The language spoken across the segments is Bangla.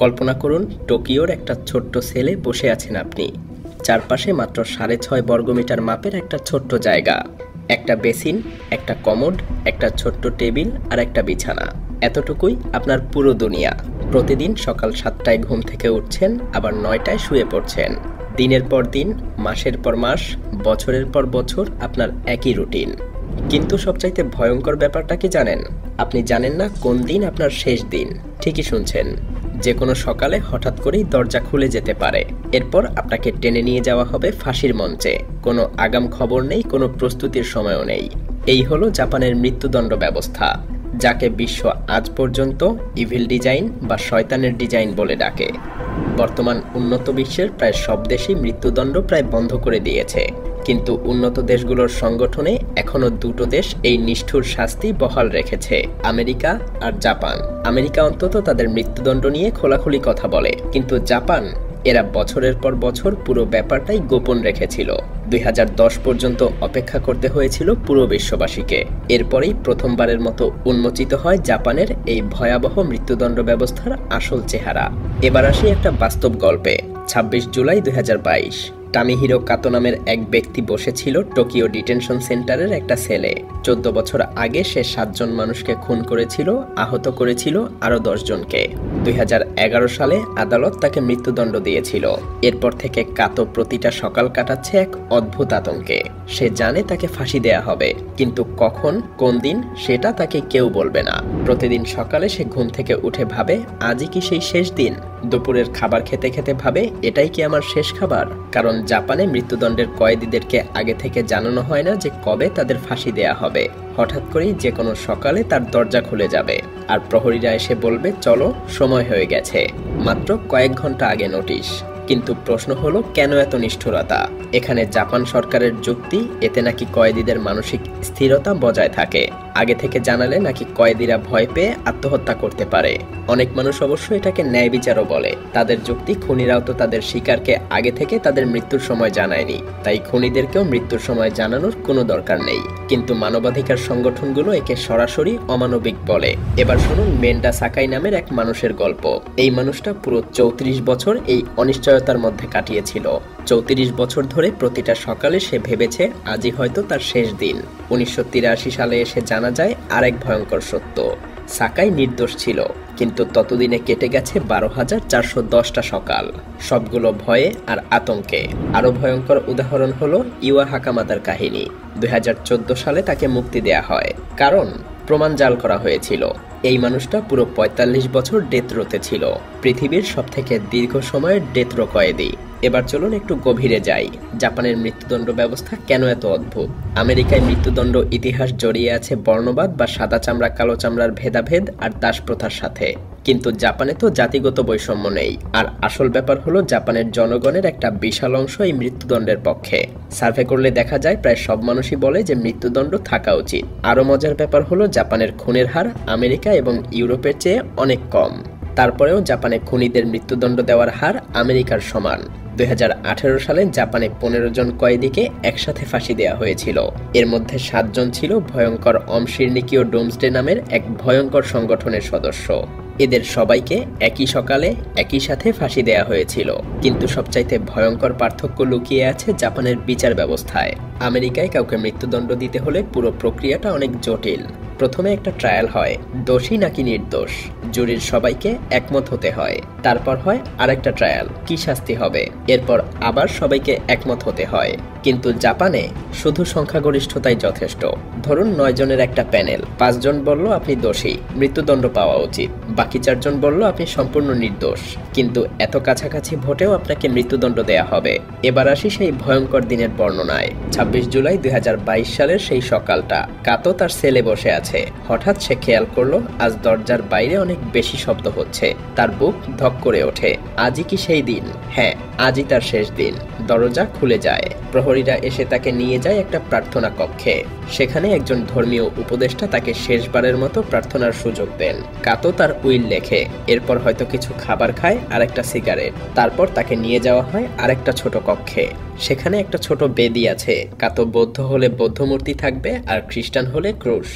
কল্পনা করুন টোকিওর একটা ছোট্ট সেলে বসে আছেন আপনি। চারপাশে মাত্র 6.5 বর্গমিটার মাপের একটা ছোট্ট জায়গা, একটা বেসিন, একটা কমোড, একটা ছোট্ট টেবিল আর একটা বিছানা। এতটুকুই আপনার পুরো দুনিয়া। প্রতিদিন সকাল 7টায় ঘুম থেকে উঠছেন, আবার 9টায় শুয়ে পড়ছেন। দিনের পর দিন, মাসের পর মাস, বছরের পর বছর আপনার একই রুটিন। কিন্তু সবচাইতে ভয়ঙ্কর ব্যাপারটা কি জানেন? আপনি জানেন না কোন দিন আপনার শেষ দিন। ঠিকই শুনছেন, যে কোনো সকালে হঠাৎ করেই দরজা খুলে যেতে পারে। এরপর আপনাকে টেনে নিয়ে যাওয়া হবে ফাঁসির মঞ্চে। কোনো আগাম খবর নেই, কোনো প্রস্তুতির সময়ও নেই। এই হলো জাপানের মৃত্যুদণ্ড ব্যবস্থা, যাকে বিশ্ব আজ পর্যন্ত ইভিল ডিজাইন বা শয়তানের ডিজাইন বলে ডাকে। বর্তমান উন্নত বিশ্বের প্রায় সব দেশই মৃত্যুদণ্ড প্রায় বন্ধ করে দিয়েছে, কিন্তু উন্নত দেশগুলোর সংগঠনে এখনো দুটো দেশ এই নিষ্ঠুর শাস্তি বহাল রেখেছে, আমেরিকা আর জাপান। আমেরিকা অন্তত তাদের মৃত্যুদণ্ড নিয়ে খোলাখুলি কথা বলে, কিন্তু জাপান, এরা বছরের পর বছর পুরো ব্যাপারটাই গোপন রেখেছিল। 2010 পর্যন্ত অপেক্ষা করতে হয়েছিল পুরো বিশ্ববাসীকে। এরপরেই প্রথমবারের মতো উন্মোচিত হয় জাপানের এই ভয়াবহ মৃত্যুদণ্ড ব্যবস্থার আসল চেহারা। এবার আসি একটা বাস্তব গল্পে। 26 জুলাই 2022, টামিহিরো কাতো নামের এক ব্যক্তি বসেছিল টোকিও ডিটেনশন সেন্টারের একটা সেলে। 14 বছর আগে সে 7 জন মানুষকে খুন করেছিল, আহত করেছিল আরো 10 জনকে। 2011 সালে আদালত তাকে মৃত্যুদণ্ড দিয়েছিল। এরপর থেকে কাতো প্রতিটা সকাল কাটাচ্ছে এক অদ্ভুত আতঙ্কে। সে জানে তাকে ফাঁসি দেয়া হবে, কিন্তু কখন, কোন দিন, সেটা তাকে কেউ বলবে না। প্রতিদিন সকালে সে ঘুম থেকে উঠে ভাবে, আজই কি সেই শেষ দিন? দুপুরের খাবার খেতে খেতে ভাবে, এটাই কি আমার শেষ খাবার? কারণ জাপানে মৃত্যুদণ্ডের কয়েদিদেরকে আগে থেকে জানানো হয় না যে কবে তাদের ফাঁসি দেয়া হবে। হঠাৎ করেই যে কোনো সকালে তার দরজা খুলে যাবে, আর প্রহরীরা এসে বলবে, চলো, সময় হয়ে গেছে। মাত্র কয়েক ঘন্টা আগে নোটিশ। কিন্তু প্রশ্ন হলো, কেন এত নিষ্ঠুরতা? এখানে জাপান সরকারের যুক্তি, এতে নাকি কয়েদিদের মানসিক স্থিরতা বজায় থাকে। আগে থেকে জানালে নাকি কয়েদিরা ভয় পেয়ে আত্মহত্যা করতে পারে। অনেক মানুষ অবশ্য এটাকে ন্যায় বিচারও বলে। তাদের যুক্তি, খুনিরাও তো তাদের শিকারকে আগে থেকে তাদের মৃত্যুর সময় জানায়নি, তাই খুনিদেরকেও মৃত্যুর সময় জানানোর কোনো দরকার নেই। কিন্তু মানবাধিকার সংগঠনগুলো একে সরাসরি অমানবিক বলে। এবার শুনুন মেন্ডা সাকাই নামের এক মানুষের গল্প। এই মানুষটা পুরো 34 বছর এই অনিশ্চয়তার মধ্যে কাটিয়েছিল। 34 বছর ধরে প্রতিটা সকালে সে ভেবেছে আজই হয়তো তার শেষ দিন। 1983 সালে এসে জানা যায় আরেক ভয়ঙ্কর সত্য, সাকাই নির্দোষ ছিল। কিন্তু ততদিনে কেটে গেছে 12,410টা সকাল, সবগুলো ভয়ে আর আতঙ্কে। আরো ভয়ঙ্কর উদাহরণ হলো ইওয়া হাকামাদার কাহিনী। 2014 সালে তাকে মুক্তি দেয়া হয়, কারণ প্রমাণ জাল করা হয়েছিল। এই মানুষটা পুরো 45 বছর ডেথ রোতে ছিল, পৃথিবীর সবথেকে দীর্ঘ সময়ের ডেথ রো কয়েদি। এবার চলুন একটু গভীরে যাই। জাপানের মৃত্যুদণ্ড ব্যবস্থা কেন এত অদ্ভুত? আমেরিকায় মৃত্যুদণ্ড ইতিহাস জড়িয়ে আছে বর্ণবাদ বা সাদা চামড়া কালো চামড়ার ভেদাভেদ আর দাসপ্রথার সাথে, কিন্তু জাপানে তো জাতিগত বৈষম্য নেই। আর আসল ব্যাপার হলো, জাপানের জনগণের একটা বিশাল অংশ এই মৃত্যুদণ্ডের পক্ষে। সার্ভে করলে দেখা যায় প্রায় সব মানুষই বলে যে মৃত্যুদণ্ড থাকা উচিত। আরো মজার ব্যাপার হলো, জাপানের খুনের হার আমেরিকা এবং ইউরোপের চেয়ে অনেক কম। তারপরেও জাপানে খুনিদের মৃত্যুদণ্ড দেওয়ার হার আমেরিকার সমান। 2018 সালে জাপানে 15 জন কয়েদিকে একসাথে ফাঁসি দেওয়া হয়েছিল। এর মধ্যে 7 জন ছিল ভয়ঙ্কর অমশিরনিকিও ডোমসডে নামের এক ভয়ঙ্কর সংগঠনের সদস্য। এদের সবাইকে একই সকালে একই সাথে ফাঁসি দেয়া হয়েছিল। কিন্তু সবচাইতে ভয়ঙ্কর পার্থক্য লুকিয়ে আছে জাপানের বিচার ব্যবস্থায়। আমেরিকায় কাউকে মৃত্যুদণ্ড দিতে হলে পুরো প্রক্রিয়াটা অনেক জটিল। প্রথমে একটা ট্রায়াল হয়, দোষী নাকি নির্দোষ, জুরির সবাইকে একমত হতে হয়। তারপর হয় আরেকটা ট্রায়াল, কি শাস্তি হবে। এরপর আবার সবাইকে একমত হতে হয়। কিন্তু জাপানে শুধু সংখ্যাগরিষ্ঠতাই যথেষ্ট। ধরুন 9 জনের একটা প্যানেল, 5 জন বলল আপনি দোষী, মৃত্যুদণ্ড পাওয়া উচিত, বাকি 4 জন বলল আপনি সম্পূর্ণ নির্দোষ, কিন্তু এত কাছাকাছি ভোটেও আপনাকে মৃত্যুদণ্ড দেয়া হবে। এবার আসি সেই ভয়ঙ্কর দিনের বর্ণনায়। 26 জুলাই 2022 সালের সেই সকালটা। কাতো তার সেলে বসে আছে। হঠাৎ সে খেয়াল করলো আজ দরজার বাইরে অনেক বেশি শব্দ হচ্ছে। তার বুক ধক করে ওঠে। আজই কি সেই দিন? হ্যাঁ, আজই তার শেষ দিন। দরজা খুলে যায়। প্রহরীরা এসে তাকে নিয়ে যায় একটা প্রার্থনা কক্ষে। সেখানে একজন ধর্মীয় উপদেষ্টা তাকে শেষবারের মতো প্রার্থনার সুযোগ দেন। কাতো তার উইল লেখে, এরপর হয়তো কিছু খাবার খায় আর একটা সিগারেট। তারপর তাকে নিয়ে যাওয়া হয় আরেকটা ছোট কক্ষে। সেখানে একটা ছোট বেদি আছে। কাতো বৌদ্ধ হলে বৌদ্ধ মূর্তি থাকবে, আর খ্রিস্টান হলে ক্রুশ।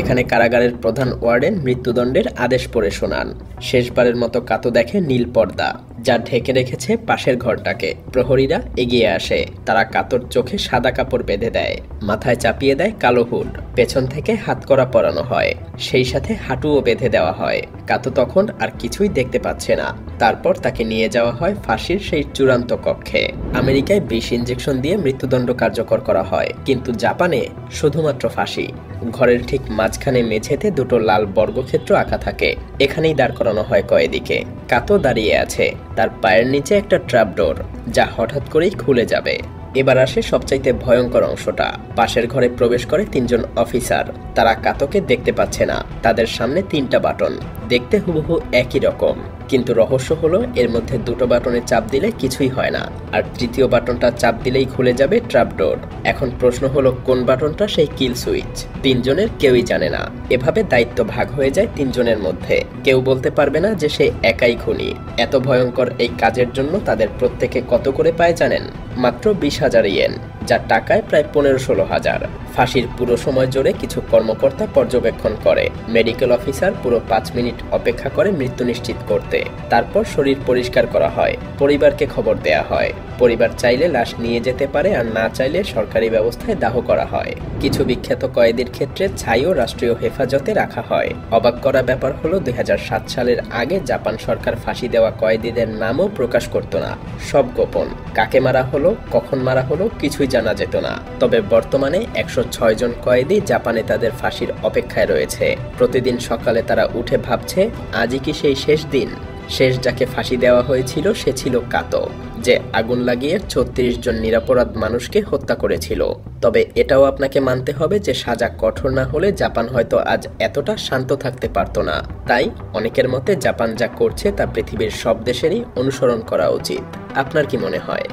এখানে কারাগারের প্রধান ওয়ার্ডেন মৃত্যুদণ্ডের আদেশ পড়ে শোনান। শেষবারের মতো কাতো দেখে নীল পর্দা, যা ঢেকে রেখেছে পাশের ঘরটাকে। প্রহরীরা এগিয়ে আসে। তারা কাতোর চোখে সাদা কাপড় বেঁধে দেয়, মাথায় চাপিয়ে দেয় কালো হুড, পেছন থেকে হাতকড়া পরানো হয়, সেই সাথে হাঁটুও বেঁধে দেওয়া হয়। কাতো তখন আর কিছুই দেখতে পাচ্ছে না। তারপর তাকে নিয়ে যাওয়া হয় ফাঁসির সেই চূড়ান্ত কক্ষে। আমেরিকায় 20 ইঞ্জেকশন দিয়ে মৃত্যুদণ্ড কার্যকর করা হয়, কিন্তু জাপানে শুধুমাত্র ফাঁসি। ঘরের ঠিক মাঝখানে মেঝেতে দুটো লাল বর্গক্ষেত্র আঁকা থাকে। এখানেই দাঁড় করানো হয় কয়েদিকে। কাতো দাঁড়িয়ে আছে, তার পায়ের নিচে একটা ট্র্যাপডোর, যা হঠাৎ করেই খুলে যাবে। এবার আসে সবচাইতে ভয়ঙ্কর অংশটা। পাশের ঘরে প্রবেশ করে 3 জন অফিসার। তারা কাতোকে দেখতে পাচ্ছে না। তাদের সামনে 3টা বাটন, দেখতে হুবহু একই রকম, কিন্তু রহস্য হলো এর মধ্যে 2টো বাটনে চাপ দিলে কিছুই হয় না, আর 3য় বাটনটা চাপ দিলেই খুলে যাবে ট্র্যাপডোর। এখন প্রশ্ন হলো কোন বাটনটা সেই কিল সুইচ। 3 জনের কেউই জানে না। এভাবে দায়িত্ব ভাগ হয়ে যায় 3 জনের মধ্যে। কেউ বলতে পারবে না যে সে একাই খুনি। এত ভয়ঙ্কর এই কাজের জন্য তাদের প্রত্যেকে কত করে পায় জানেন? মাত্র 20,000 ইয়েন, যা টাকায় প্রায় 15-16,000। ফাঁসির পুরো সময় জুড়ে কিছু কর্মকর্তা পর্যবেক্ষণ করে। মেডিকেল অফিসার পুরো 5 মিনিট অপেক্ষা করে মৃত্যু নিশ্চিত করতে। তারপর শরীর পরিষ্কার করা হয়, পরিবারকে খবর দেয়া হয়। পরিবার চাইলে লাশ নিয়ে যেতে পারে, আর না চাইলে সরকারি ব্যবস্থায় দাহ করা হয়। কিছু বিখ্যাত কয়েদির ক্ষেত্রে ছাইও রাষ্ট্রীয় হেফাজতে রাখা হয়। অবাক করা ব্যাপার হলো 2007 সালের আগে জাপান সরকার ফাঁসি দেওয়া কয়েদিদের নামও প্রকাশ করত না। সব গোপন। কাকে মারা হলো, কখন মারা হলো, কিছুই জানা যেত না। তবে বর্তমানে 106 জন কয়েদি জাপানে তাদের ফাঁসির অপেক্ষায় রয়েছে। প্রতিদিন সকালে তারা উঠে ভাবছে, আজই কি সেই শেষ দিন? শেষ যাকে ফাঁসি দেওয়া হয়েছিল সে ছিল কাতো, যে আগুন লাগিয়ে 36 জন নিরপরাধ মানুষকে হত্যা করেছিল। তবে এটাও আপনাকে মানতে হবে যে সাজা কঠোর না হলে জাপান হয়তো আজ এতটা শান্ত থাকতে পারত না। তাই অনেকের মতে জাপান যা করছে তা পৃথিবীর সব দেশেরই অনুসরণ করা উচিত। আপনার কি মনে হয়?